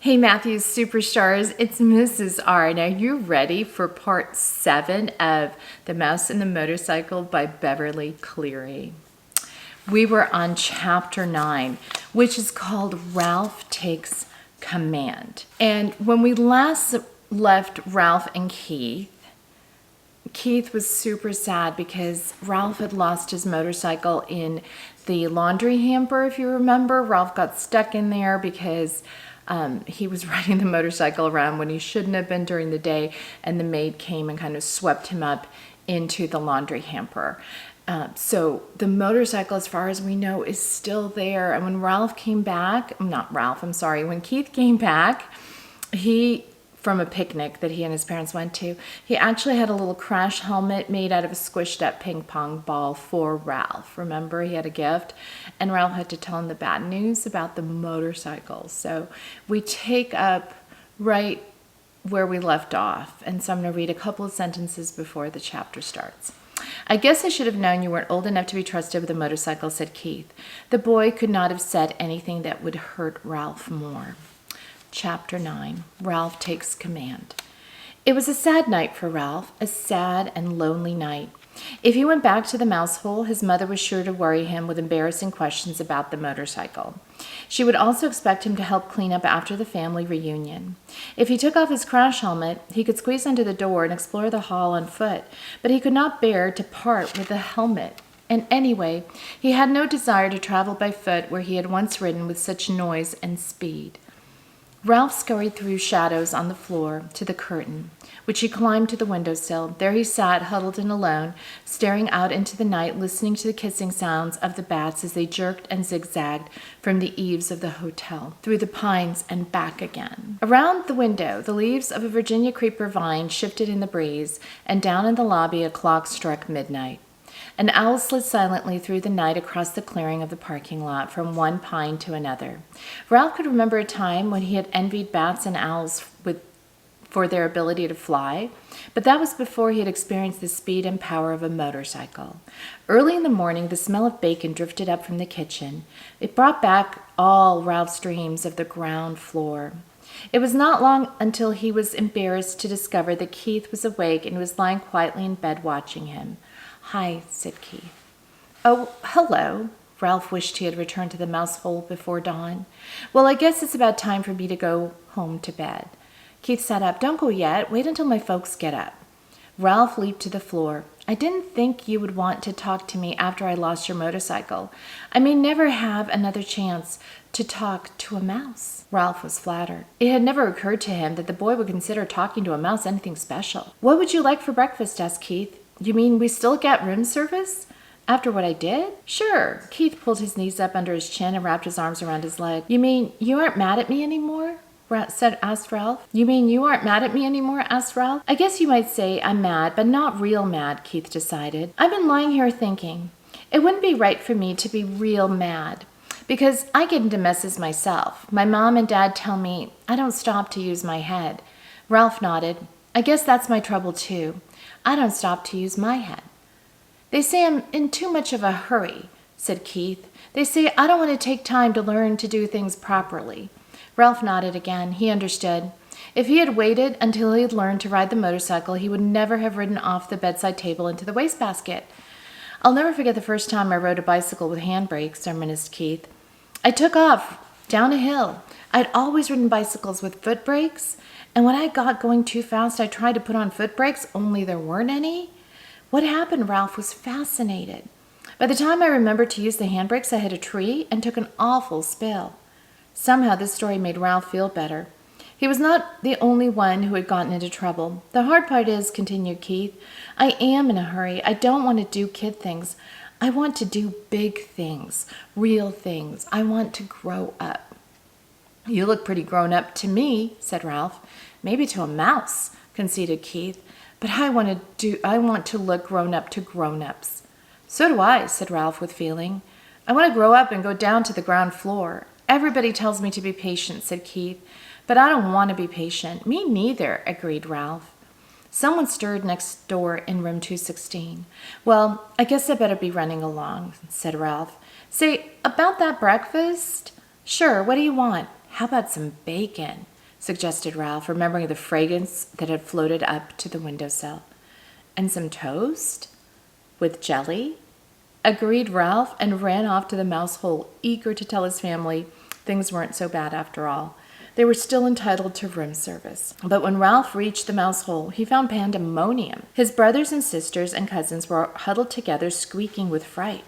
Hey Matthews Superstars, it's Mrs. R. Now you ready for part 7 of The Mouse and the Motorcycle by Beverly Cleary. We were on chapter 9, which is called Ralph Takes Command. And when we last left Ralph and Keith was super sad because Ralph had lost his motorcycle in the laundry hamper, if you remember. Ralph got stuck in there because he was riding the motorcycle around when he shouldn't have been during the day, and the maid came and kind of swept him up into the laundry hamper. So the motorcycle, as far as we know, is still there. And when Ralph came back, when Keith came back, from a picnic that he and his parents went to, he actually had a little crash helmet made out of a squished up ping pong ball for Ralph. Remember, he had a gift, and Ralph had to tell him the bad news about the motorcycle. So we take up right where we left off, and so I'm going to read a couple of sentences before the chapter starts. "I guess I should have known you weren't old enough to be trusted with a motorcycle," said Keith. The boy could not have said anything that would hurt Ralph more. Chapter 9, Ralph Takes Command. It was a sad night for Ralph, a sad and lonely night. If he went back to the mouse hole, his mother was sure to worry him with embarrassing questions about the motorcycle. She would also expect him to help clean up after the family reunion. If he took off his crash helmet, he could squeeze under the door and explore the hall on foot, but he could not bear to part with the helmet. And anyway, he had no desire to travel by foot where he had once ridden with such noise and speed. Ralph scurried through shadows on the floor to the curtain, which he climbed to the windowsill. There he sat, huddled and alone, staring out into the night, listening to the kissing sounds of the bats as they jerked and zigzagged from the eaves of the hotel, through the pines and back again. Around the window, the leaves of a Virginia creeper vine shifted in the breeze, and down in the lobby a clock struck midnight. An owl slid silently through the night across the clearing of the parking lot, from one pine to another. Ralph could remember a time when he had envied bats and owls for their ability to fly, but that was before he had experienced the speed and power of a motorcycle. Early in the morning, the smell of bacon drifted up from the kitchen. It brought back all Ralph's dreams of the ground floor. It was not long until he was embarrassed to discover that Keith was awake and was lying quietly in bed watching him. "Hi," said Keith. "Oh, hello." Ralph wished he had returned to the mouse hole before dawn. "Well, I guess it's about time for me to go home to bed." Keith sat up. "Don't go yet. Wait until my folks get up." Ralph leaped to the floor. "I didn't think you would want to talk to me after I lost your motorcycle. I may never have another chance to talk to a mouse." Ralph was flattered. It had never occurred to him that the boy would consider talking to a mouse anything special. "What would you like for breakfast?" asked Keith. "You mean we still get room service? After what I did?" "Sure." Keith pulled his knees up under his chin and wrapped his arms around his leg. "You mean you aren't mad at me anymore?" asked Ralph. "You mean you aren't mad at me anymore?" asked Ralph. "I guess you might say I'm mad, but not real mad," Keith decided. "I've been lying here thinking. It wouldn't be right for me to be real mad, because I get into messes myself. My mom and dad tell me I don't stop to use my head." Ralph nodded. "I guess that's my trouble too. I don't stop to use my head." "They say I'm in too much of a hurry," said Keith. "They say I don't want to take time to learn to do things properly." Ralph nodded again. He understood. If he had waited until he had learned to ride the motorcycle, he would never have ridden off the bedside table into the wastebasket. "I'll never forget the first time I rode a bicycle with handbrakes," reminisced Keith. "I took off down a hill. I'd always ridden bicycles with foot brakes, and when I got going too fast, I tried to put on foot brakes, only there weren't any." What happened? Ralph was fascinated. "By the time I remembered to use the handbrakes, I hit a tree and took an awful spill." Somehow this story made Ralph feel better. He was not the only one who had gotten into trouble. "The hard part is," continued Keith, "I am in a hurry. I don't want to do kid things. I want to do big things, real things. I want to grow up." "You look pretty grown up to me," said Ralph. "Maybe to a mouse," conceded Keith. "But I want to look grown up to grown-ups." "So do I," said Ralph with feeling. "I want to grow up and go down to the ground floor." "Everybody tells me to be patient," said Keith. "But I don't want to be patient." "Me neither," agreed Ralph. Someone stirred next door in room 216. "Well, I guess I better be running along," said Ralph. "Say, about that breakfast?" "Sure, what do you want?" "How about some bacon?" suggested Ralph, remembering the fragrance that had floated up to the windowsill. And some toast? With jelly? Agreed Ralph, and ran off to the mouse hole, eager to tell his family things weren't so bad after all. They were still entitled to room service. But when Ralph reached the mouse hole, he found pandemonium. His brothers and sisters and cousins were huddled together, squeaking with fright.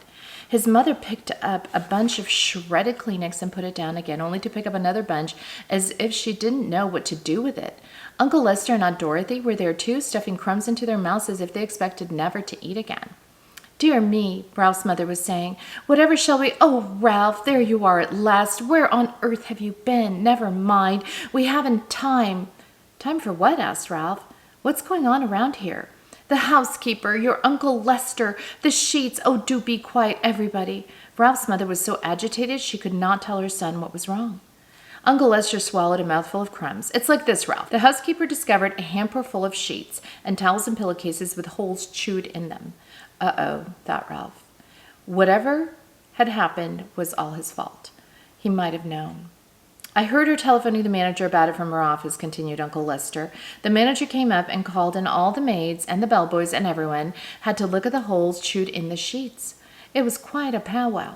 His mother picked up a bunch of shredded Kleenex and put it down again, only to pick up another bunch as if she didn't know what to do with it. Uncle Lester and Aunt Dorothy were there too, stuffing crumbs into their mouths as if they expected never to eat again. "Dear me," Ralph's mother was saying. "Whatever shall we—" "Oh, Ralph, there you are at last. Where on earth have you been? Never mind. We haven't time." "Time for what?" asked Ralph. "What's going on around here?" "The housekeeper, your Uncle Lester, the sheets. Oh, do be quiet, everybody." Ralph's mother was so agitated she could not tell her son what was wrong. Uncle Lester swallowed a mouthful of crumbs. "It's like this, Ralph. The housekeeper discovered a hamper full of sheets and towels and pillowcases with holes chewed in them." Uh-oh, thought Ralph. Whatever had happened was all his fault. He might have known. "I heard her telephoning the manager about it from her office," continued Uncle Lester. "The manager came up and called in all the maids and the bellboys, and everyone had to look at the holes chewed in the sheets. It was quite a powwow."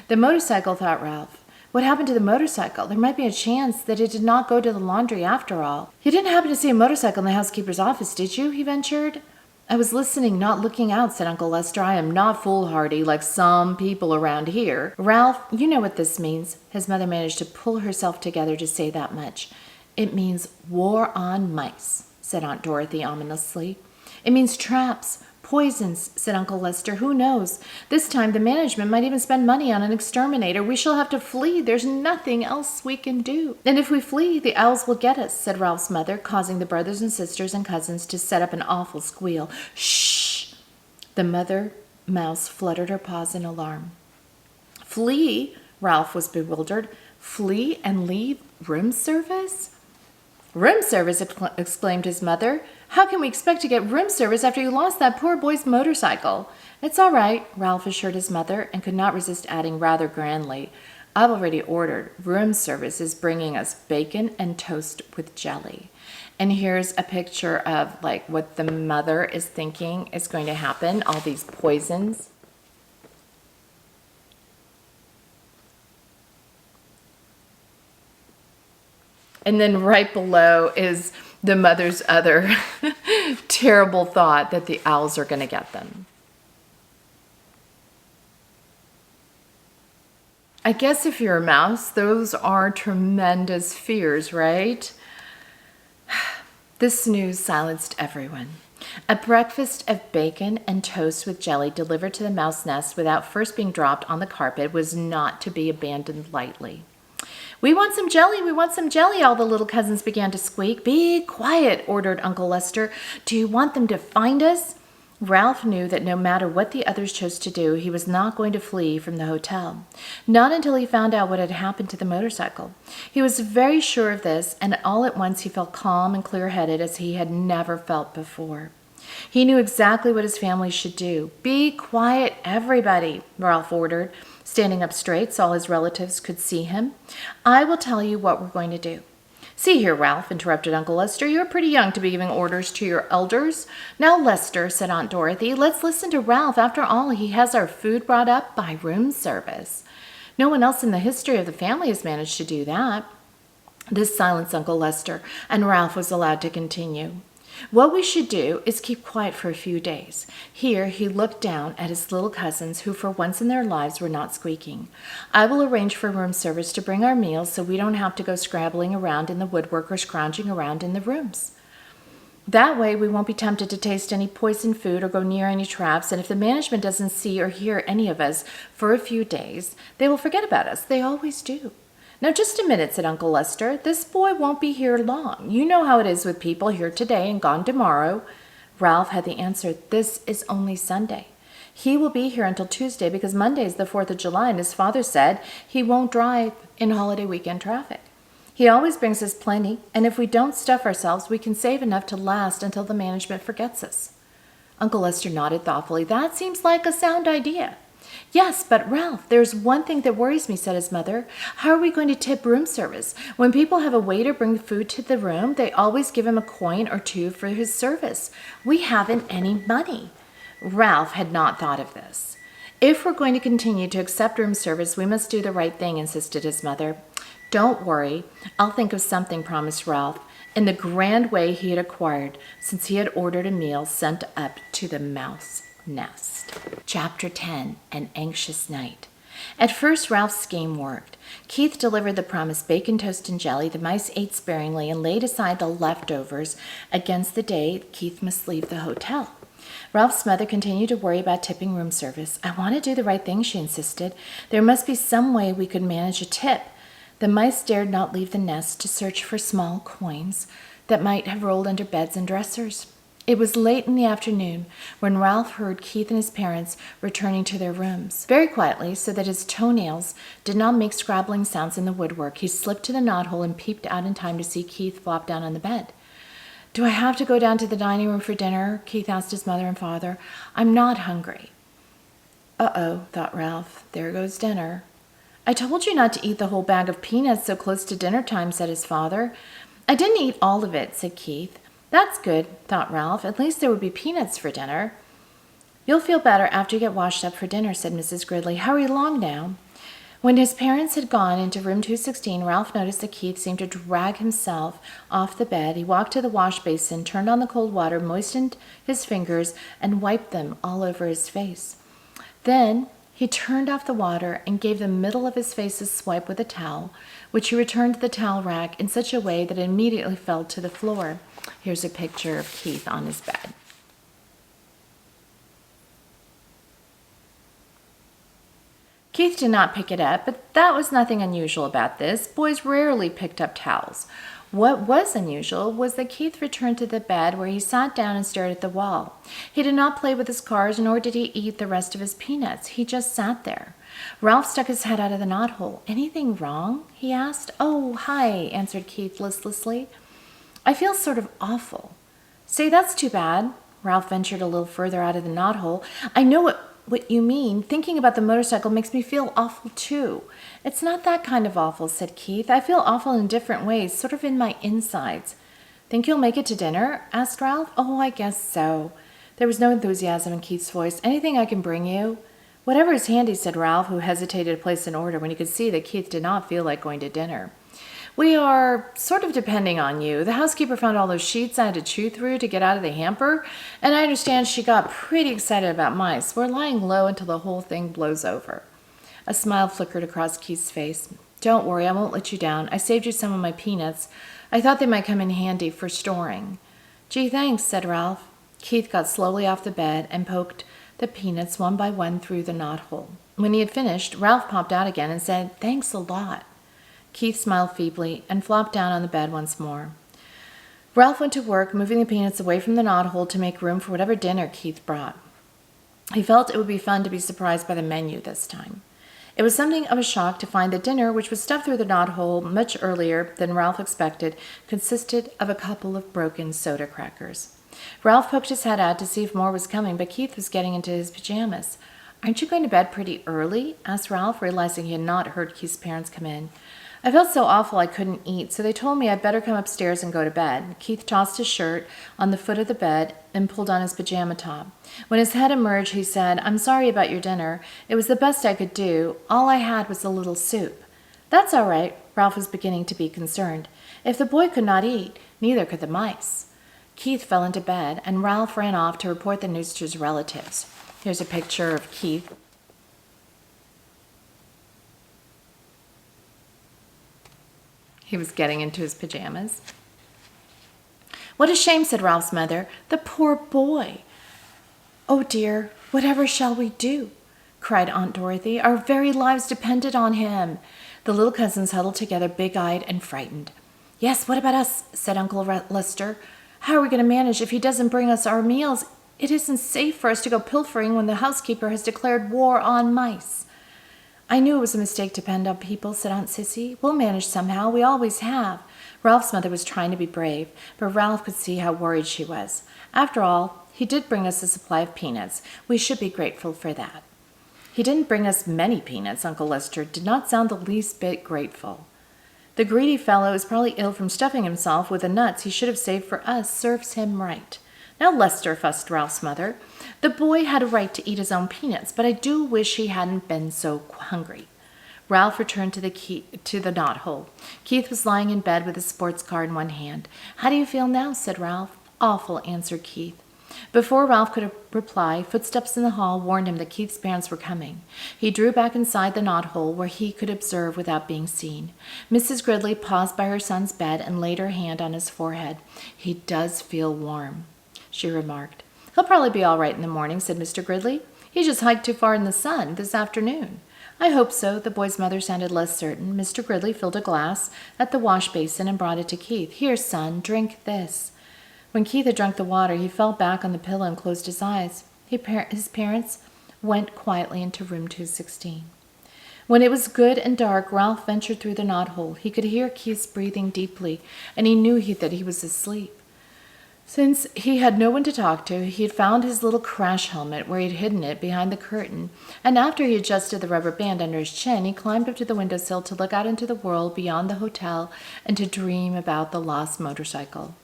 "The motorcycle," thought Ralph. "What happened to the motorcycle? There might be a chance that it did not go to the laundry after all." "You didn't happen to see a motorcycle in the housekeeper's office, did you?" he ventured. "I was listening, not looking out," said Uncle Lester. "I am not foolhardy like some people around here." "Ralph, you know what this means." His mother managed to pull herself together to say that much. "It means war on mice," said Aunt Dorothy ominously. "It means traps, poisons," said Uncle Lester. "Who knows? This time the management might even spend money on an exterminator. We shall have to flee. There's nothing else we can do." "And if we flee, the owls will get us," said Ralph's mother, causing the brothers and sisters and cousins to set up an awful squeal. "Shh!" The mother mouse fluttered her paws in alarm. "Flee?" Ralph was bewildered. "Flee and leave room service?" "Room service!" exclaimed his mother. "How can we expect to get room service after you lost that poor boy's motorcycle?" "It's all right," Ralph assured his mother, and could not resist adding rather grandly, "I've already ordered. Room service is bringing us bacon and toast with jelly." And here's a picture of like what the mother is thinking is going to happen, all these poisons. And then right below is the mother's other terrible thought that the owls are going to get them. I guess if you're a mouse, those are tremendous fears, right? This news silenced everyone. A breakfast of bacon and toast with jelly delivered to the mouse nest without first being dropped on the carpet was not to be abandoned lightly. "We want some jelly, we want some jelly," all the little cousins began to squeak. "Be quiet," ordered Uncle Lester. "Do you want them to find us?" Ralph knew that no matter what the others chose to do, he was not going to flee from the hotel. Not until he found out what had happened to the motorcycle. He was very sure of this, and all at once he felt calm and clear-headed as he had never felt before. He knew exactly what his family should do. "Be quiet, everybody," Ralph ordered, standing up straight so all his relatives could see him. "I will tell you what we're going to do." "See here, Ralph," interrupted Uncle Lester, "you're pretty young to be giving orders to your elders." "Now, Lester," said Aunt Dorothy, "let's listen to Ralph. After all, he has our food brought up by room service. No one else in the history of the family has managed to do that." This silenced Uncle Lester, and Ralph was allowed to continue. "What we should do is keep quiet for a few days." Here he looked down at his little cousins, who for once in their lives were not squeaking. "I will arrange for room service to bring our meals so we don't have to go scrabbling around in the woodwork or scrounging around in the rooms. That way we won't be tempted to taste any poisoned food or go near any traps, and if the management doesn't see or hear any of us for a few days, they will forget about us. They always do." "Now, just a minute," said Uncle Lester. "This boy won't be here long. You know how it is with people here today and gone tomorrow." Ralph had the answer. "This is only Sunday. He will be here until Tuesday because Monday is the 4th of July, and his father said he won't drive in holiday weekend traffic. He always brings us plenty, and if we don't stuff ourselves, we can save enough to last until the management forgets us." Uncle Lester nodded thoughtfully. "That seems like a sound idea." Yes, but Ralph, there's one thing that worries me, said his mother. How are we going to tip room service? When people have a waiter bring food to the room, they always give him a coin or two for his service. We haven't any money. Ralph had not thought of this. If we're going to continue to accept room service, we must do the right thing, insisted his mother. Don't worry, I'll think of something, promised Ralph, in the grand way he had acquired since he had ordered a meal sent up to the mouse nest. Chapter 10, An Anxious Night. At first, Ralph's scheme worked. Keith delivered the promised bacon, toast, and jelly. The mice ate sparingly and laid aside the leftovers against the day Keith must leave the hotel. Ralph's mother continued to worry about tipping room service. I want to do the right thing, she insisted. There must be some way we could manage a tip. The mice dared not leave the nest to search for small coins that might have rolled under beds and dressers. It was late in the afternoon when Ralph heard Keith and his parents returning to their rooms. Very quietly, so that his toenails did not make scrabbling sounds in the woodwork, he slipped to the knothole and peeped out in time to see Keith flop down on the bed. Do I have to go down to the dining room for dinner? Keith asked his mother and father. I'm not hungry. Uh-oh, thought Ralph. There goes dinner. I told you not to eat the whole bag of peanuts so close to dinner time, said his father. I didn't eat all of it, said Keith. That's good, thought Ralph. At least there would be peanuts for dinner. You'll feel better after you get washed up for dinner, said Mrs. Gridley. Hurry along now. When his parents had gone into room 216, Ralph noticed that Keith seemed to drag himself off the bed. He walked to the wash basin, turned on the cold water, moistened his fingers, and wiped them all over his face. Then he turned off the water and gave the middle of his face a swipe with a towel, which he returned to the towel rack in such a way that it immediately fell to the floor. Here's a picture of Keith on his bed. Keith did not pick it up, but that was nothing unusual about this. Boys rarely picked up towels. What was unusual was that Keith returned to the bed where he sat down and stared at the wall. He did not play with his cars, nor did he eat the rest of his peanuts. He just sat there. Ralph stuck his head out of the knothole. Anything wrong? He asked. Oh, hi, answered Keith listlessly. I feel sort of awful. Say, that's too bad. Ralph ventured a little further out of the knothole. I know what you mean. Thinking about the motorcycle makes me feel awful, too. It's not that kind of awful, said Keith. I feel awful in different ways, sort of in my insides. Think you'll make it to dinner? Asked Ralph. Oh, I guess so. There was no enthusiasm in Keith's voice. Anything I can bring you? Whatever is handy, said Ralph, who hesitated to place an order when he could see that Keith did not feel like going to dinner. We are sort of depending on you. The housekeeper found all those sheets I had to chew through to get out of the hamper, and I understand she got pretty excited about mice. We're lying low until the whole thing blows over. A smile flickered across Keith's face. Don't worry, I won't let you down. I saved you some of my peanuts. I thought they might come in handy for storing. Gee, thanks, said Ralph. Keith got slowly off the bed and poked the peanuts one by one through the knothole. When he had finished, Ralph popped out again and said, Thanks a lot. Keith smiled feebly and flopped down on the bed once more. Ralph went to work, moving the peanuts away from the knothole to make room for whatever dinner Keith brought. He felt it would be fun to be surprised by the menu this time. It was something of a shock to find that dinner, which was stuffed through the knothole much earlier than Ralph expected, consisted of a couple of broken soda crackers. Ralph poked his head out to see if more was coming, but Keith was getting into his pajamas. Aren't you going to bed pretty early? Asked Ralph, realizing he had not heard Keith's parents come in. I felt so awful I couldn't eat, so they told me I'd better come upstairs and go to bed. Keith tossed his shirt on the foot of the bed and pulled on his pajama top. When his head emerged, he said, I'm sorry about your dinner. It was the best I could do. All I had was a little soup. That's all right. Ralph was beginning to be concerned. If the boy could not eat, neither could the mice. Keith fell into bed, and Ralph ran off to report the news to his relatives. Here's a picture of Keith. He was getting into his pajamas. What a shame, said Ralph's mother. The poor boy. Oh, dear, whatever shall we do? Cried Aunt Dorothy. Our very lives depended on him. The little cousins huddled together, big-eyed and frightened. Yes, what about us? Said Uncle Lester. How are we going to manage if he doesn't bring us our meals? It isn't safe for us to go pilfering when the housekeeper has declared war on mice. I knew it was a mistake to depend on people, said Aunt Sissy. We'll manage somehow. We always have. Ralph's mother was trying to be brave, but Ralph could see how worried she was. After all, he did bring us a supply of peanuts. We should be grateful for that. He didn't bring us many peanuts." Uncle Lester did not sound the least bit grateful. "The greedy fellow is probably ill from stuffing himself with the nuts he should have saved for us. Serves him right." "Now, Lester," fussed Ralph's mother, "the boy had a right to eat his own peanuts, but I do wish he hadn't been so hungry." Ralph returned to the knothole. Keith was lying in bed with his sports car in one hand. "How do you feel now?" said Ralph. "Awful," answered Keith. Before Ralph could reply, footsteps in the hall warned him that Keith's parents were coming. He drew back inside the knothole where he could observe without being seen. Mrs. Gridley paused by her son's bed and laid her hand on his forehead. "He does feel warm," she remarked. "He'll probably be all right in the morning," said Mr. Gridley. "He just hiked too far in the sun this afternoon." "I hope so." The boy's mother sounded less certain. Mr. Gridley filled a glass at the wash basin and brought it to Keith. "Here, son, drink this." When Keith had drunk the water, he fell back on the pillow and closed his eyes. His parents went quietly into room 216. When it was good and dark, Ralph ventured through the knothole. He could hear Keith's breathing deeply, and he knew that he was asleep. Since he had no one to talk to, he had found his little crash helmet where he had hidden it behind the curtain, and after he adjusted the rubber band under his chin, he climbed up to the windowsill to look out into the world beyond the hotel and to dream about the lost motorcycle.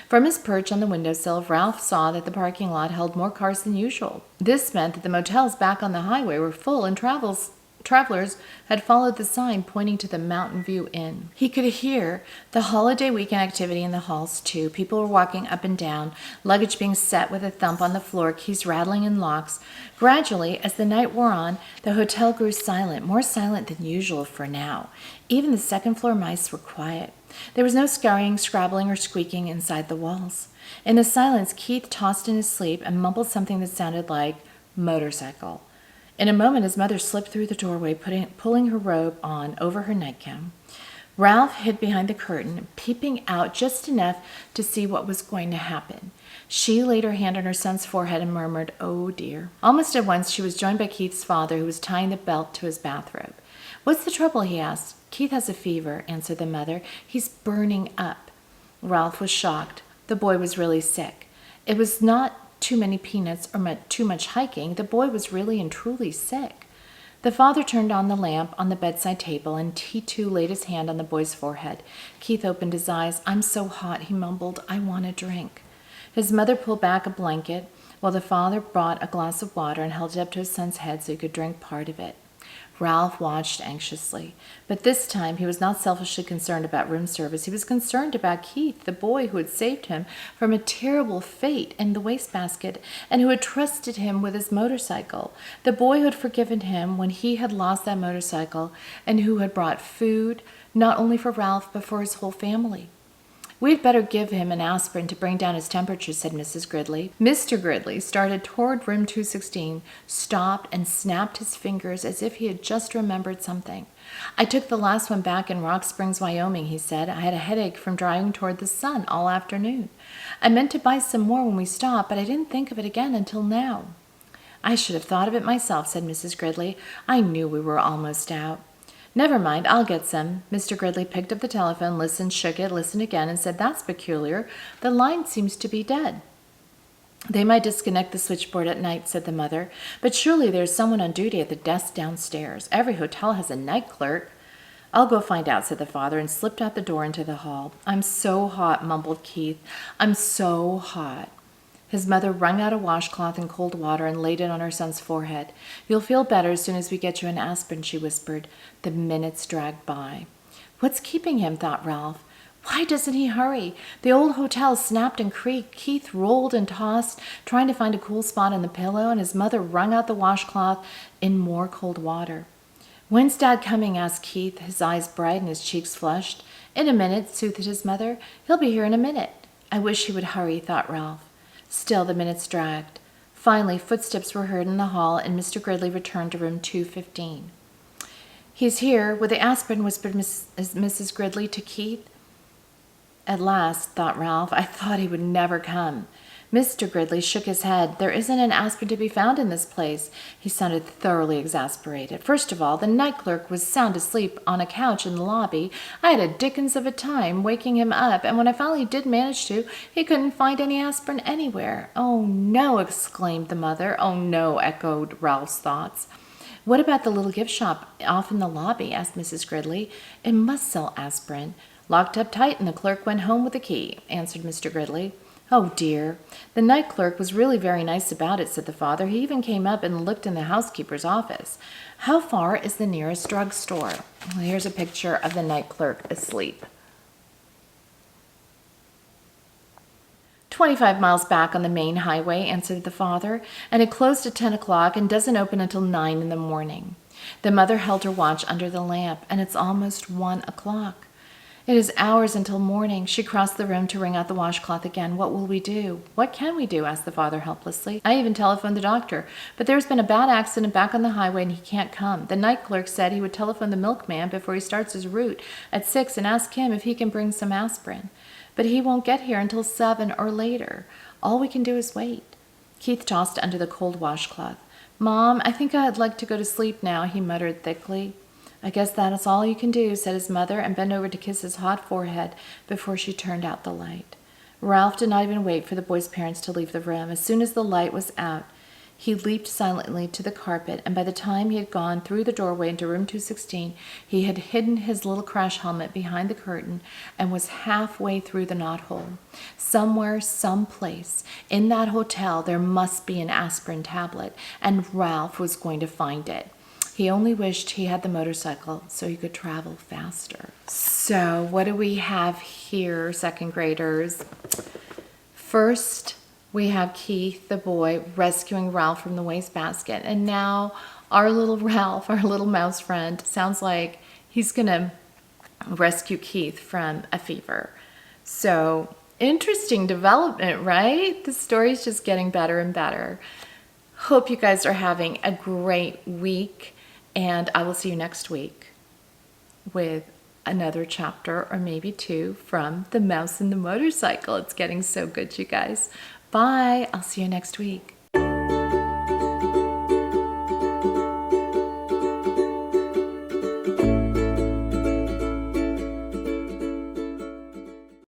From his perch on the windowsill, Ralph saw that the parking lot held more cars than usual. This meant that the motels back on the highway were full and travelers had followed the sign pointing to the Mountain View Inn. He could hear the holiday weekend activity in the halls, too. People were walking up and down, luggage being set with a thump on the floor, keys rattling in locks. Gradually, as the night wore on, the hotel grew silent, more silent than usual for now. Even the second-floor mice were quiet. There was no scurrying, scrabbling, or squeaking inside the walls. In the silence, Keith tossed in his sleep and mumbled something that sounded like motorcycle. In a moment, his mother slipped through the doorway, pulling her robe on over her nightgown. Ralph hid behind the curtain, peeping out just enough to see what was going to happen. She laid her hand on her son's forehead and murmured, "Oh, dear." Almost at once, she was joined by Keith's father, who was tying the belt to his bathrobe. "What's the trouble?" he asked. "Keith has a fever," answered the mother. "He's burning up." Ralph was shocked. The boy was really sick. It was not too many peanuts or too much hiking. The boy was really and truly sick. The father turned on the lamp on the bedside table, and he too laid his hand on the boy's forehead. Keith opened his eyes. "I'm so hot," he mumbled. "I want a drink." His mother pulled back a blanket, while the father brought a glass of water and held it up to his son's head so he could drink part of it. Ralph watched anxiously, but this time he was not selfishly concerned about room service. He was concerned about Keith, the boy who had saved him from a terrible fate in the wastebasket and who had trusted him with his motorcycle, the boy who had forgiven him when he had lost that motorcycle and who had brought food not only for Ralph but for his whole family. "We had better give him an aspirin to bring down his temperature," said Mrs. Gridley. Mr. Gridley started toward room 216, stopped, and snapped his fingers as if he had just remembered something. "I took the last one back in Rock Springs, Wyoming," he said. "I had a headache from driving toward the sun all afternoon. I meant to buy some more when we stopped, but I didn't think of it again until now." "I should have thought of it myself," said Mrs. Gridley. "I knew we were almost out." "Never mind, I'll get some." Mr. Gridley picked up the telephone, listened, shook it, listened again, and said, "That's peculiar. The line seems to be dead." "They might disconnect the switchboard at night," said the mother. "But surely there's someone on duty at the desk downstairs. Every hotel has a night clerk." "I'll go find out," said the father, and slipped out the door into the hall. "I'm so hot," mumbled Keith. "I'm so hot." His mother wrung out a washcloth in cold water and laid it on her son's forehead. "You'll feel better as soon as we get you an aspirin," she whispered. The minutes dragged by. "What's keeping him?" thought Ralph. "Why doesn't he hurry?" The old hotel snapped and creaked. Keith rolled and tossed, trying to find a cool spot in the pillow, and his mother wrung out the washcloth in more cold water. "When's Dad coming?" asked Keith, his eyes bright and his cheeks flushed. "In a minute," soothed his mother. "He'll be here in a minute." "I wish he would hurry," thought Ralph. Still the minutes dragged. Finally, footsteps were heard in the hall, and Mr. Gridley returned to room 215. "He's here with the aspirin," whispered Mrs. Gridley to Keith. "At last," thought Ralph. "I thought he would never come." Mr. Gridley shook his head. "There isn't an aspirin to be found in this place." He sounded thoroughly exasperated. "First of all, the night clerk was sound asleep on a couch in the lobby. I had a dickens of a time waking him up, and when I finally did manage to, he couldn't find any aspirin anywhere." "Oh, no!" exclaimed the mother. "Oh, no!" echoed Ralph's thoughts. What about the little gift shop off in the lobby? Asked Mrs. Gridley. It must sell aspirin. Locked up tight and the clerk went home with the key, answered Mr. Gridley. Oh dear. The night clerk was really very nice about it, said the father. He even came up and looked in the housekeeper's office. How far is the nearest drugstore? Well, here's a picture of the night clerk asleep. 25 miles back on the main highway, answered the father, and it closed at 10 o'clock and doesn't open until 9 in the morning. The mother held her watch under the lamp, and it's almost 1 o'clock. It is hours until morning. She crossed the room to wring out the washcloth again. What will we do? What can we do? Asked the father helplessly. I even telephoned the doctor, but there's been a bad accident back on the highway and he can't come. The night clerk said he would telephone the milkman before he starts his route at 6 and ask him if he can bring some aspirin. But he won't get here until 7 or later. All we can do is wait. Keith tossed under the cold washcloth. Mom, I think I'd like to go to sleep now, he muttered thickly. I guess that's all you can do, said his mother, and bent over to kiss his hot forehead before she turned out the light. Ralph did not even wait for the boy's parents to leave the room. As soon as the light was out, he leaped silently to the carpet, and by the time he had gone through the doorway into room 216, he had hidden his little crash helmet behind the curtain and was halfway through the knothole. Somewhere, someplace, in that hotel, there must be an aspirin tablet, and Ralph was going to find it. He only wished he had the motorcycle so he could travel faster. So what do we have here, second graders? First, we have Keith, the boy, rescuing Ralph from the wastebasket. And now our little Ralph, our little mouse friend, sounds like he's going to rescue Keith from a fever. So interesting development, right? The story's just getting better and better. Hope you guys are having a great week. And I will see you next week with another chapter or maybe 2 from The Mouse and the Motorcycle. It's getting so good, you guys. Bye. I'll see you next week.